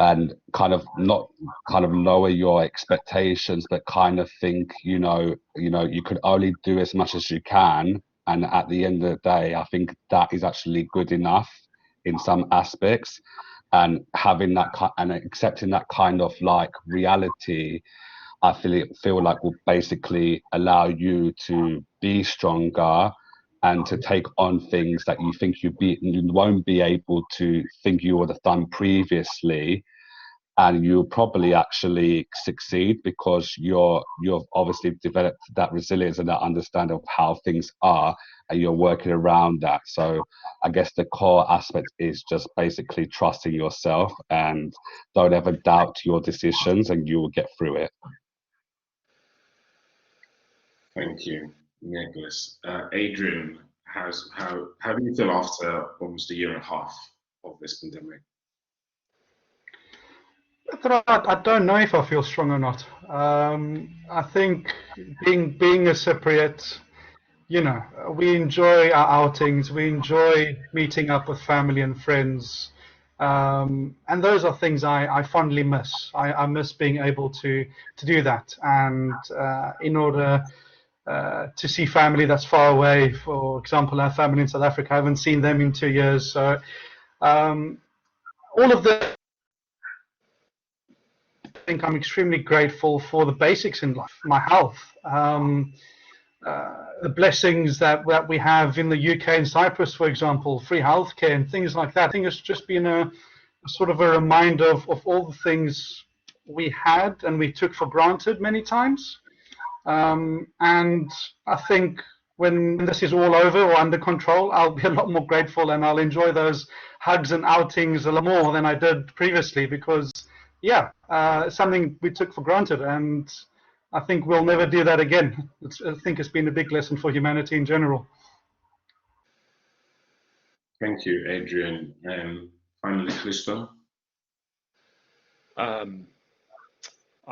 and kind of not kind of lower your expectations, but kind of think, you know, you could only do as much as you can, and at the end of the day, I think that is actually good enough in some aspects. And having that and accepting that kind of like reality, I feel like will basically allow you to be stronger and to take on things that you think you won't be able to think you would have done previously, and you'll probably actually succeed because you've obviously developed that resilience and that understanding of how things are, and you're working around that. So I guess the core aspect is just basically trusting yourself and don't ever doubt your decisions, and you will get through it. Thank you, Nicholas. Adrian, how do you feel after almost a year and a half of this pandemic? I don't know if I feel strong or not. I think being a Cypriot, you know, we enjoy our outings, we enjoy meeting up with family and friends, and those are things I fondly miss. I miss being able to do that, and in order to see family that's far away. For example, our family in South Africa, I haven't seen them in 2 years, so all of the I think I'm extremely grateful for the basics in life, my health, the blessings that we have in the UK and Cyprus, for example, free healthcare and things like that. I think it's just been a sort of a reminder of all the things we had and we took for granted many times. And I think when this is all over or under control, I'll be a lot more grateful and I'll enjoy those hugs and outings a lot more than I did previously, because yeah, something we took for granted, and I think we'll never do that again. I think it's been a big lesson for humanity in general. Thank you, Adrian. And finally, Christos. I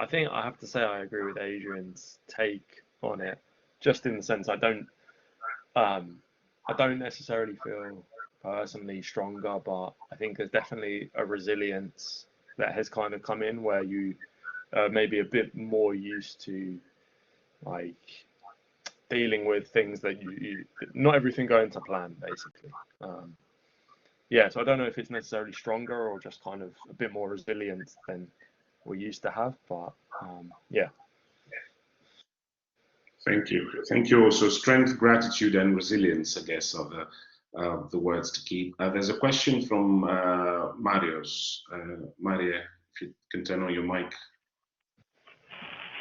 think I have to say I agree with Adrian's take on it, just in the sense I don't necessarily feel personally stronger, but I think there's definitely a resilience that has kind of come in where you maybe a bit more used to like dealing with things that you not everything going to plan, basically. Yeah, so I don't know if it's necessarily stronger or just kind of a bit more resilient than we used to have, but yeah. Thank you. Thank you also. Strength, gratitude, and resilience, I guess, are the words to keep. There's a question from Marios. Maria, if you can turn on your mic.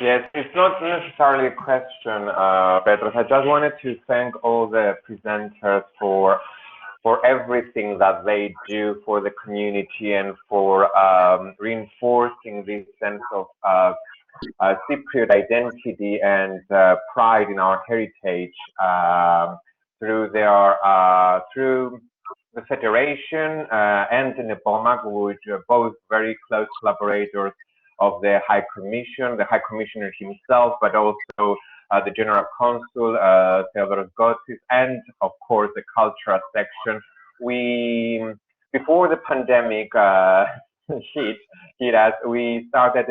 Yes, it's not necessarily a question, Petros. I just wanted to thank all the presenters for everything that they do for the community and for reinforcing this sense of Cypriot identity and pride in our heritage through the Federation and NEPOMAK, which are both very close collaborators of the High Commission, the High Commissioner himself, but also the General Consul, Theodoros Gotsis, and of course the cultural section. Before the pandemic hit us, we started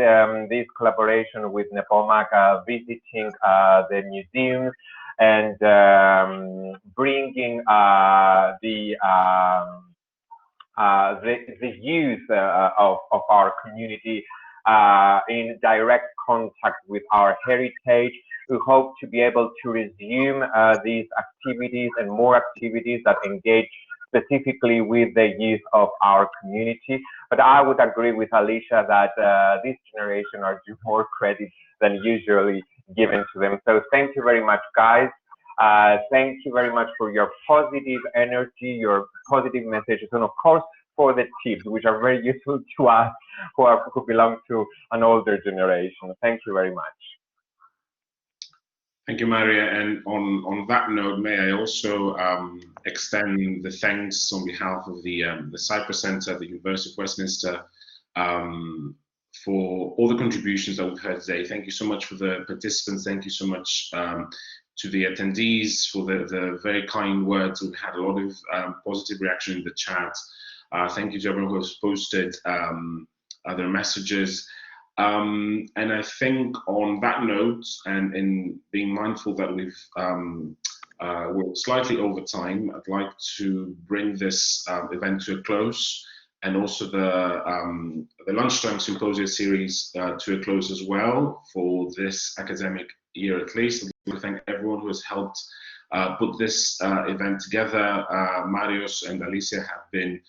this collaboration with NEPOMAK, visiting the museums and bringing the youth of our community in direct contact with our heritage. We hope to be able to resume these activities and more activities that engage specifically with the youth of our community. But I would agree with Alicia that this generation are due more credit than usually given to them. So thank you very much, guys. Thank you very much for your positive energy, your positive messages, and of course for the tips, which are very useful to us who belong to an older generation. Thank you very much. Thank you, Maria. And on that note, may I also extend the thanks on behalf of the Cyprus Center, the University of Westminster, for all the contributions that we've heard today. Thank you so much for the participants. Thank you so much to the attendees for the very kind words. We've had a lot of positive reaction in the chat. Thank you to everyone who has posted other messages. And I think on that note, and in being mindful that we're slightly over time, I'd like to bring this event to a close, and also the Lunchtime Symposia series to a close as well for this academic year at least. I'd like to thank everyone who has helped put this event together. Marios and Alicia have been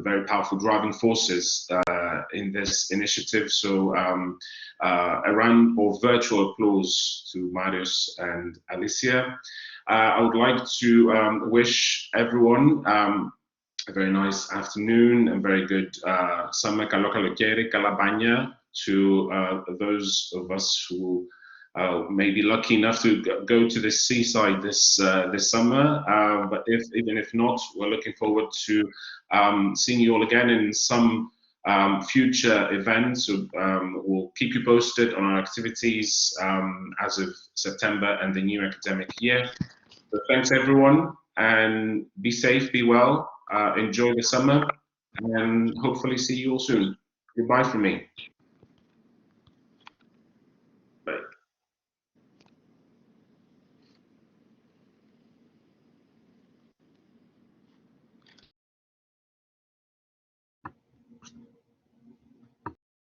very powerful driving forces in this initiative. So a round of virtual applause to Marios and Alicia. I would like to wish everyone a very nice afternoon and very good summer, kalo kalokeri, kalabanya, to those of us who may be lucky enough to go to the seaside this summer, but even if not, we're looking forward to seeing you all again in some future events. So, we'll keep you posted on our activities as of September and the new academic year. So thanks everyone, and be safe, be well, enjoy the summer, and hopefully see you all soon. Goodbye from me.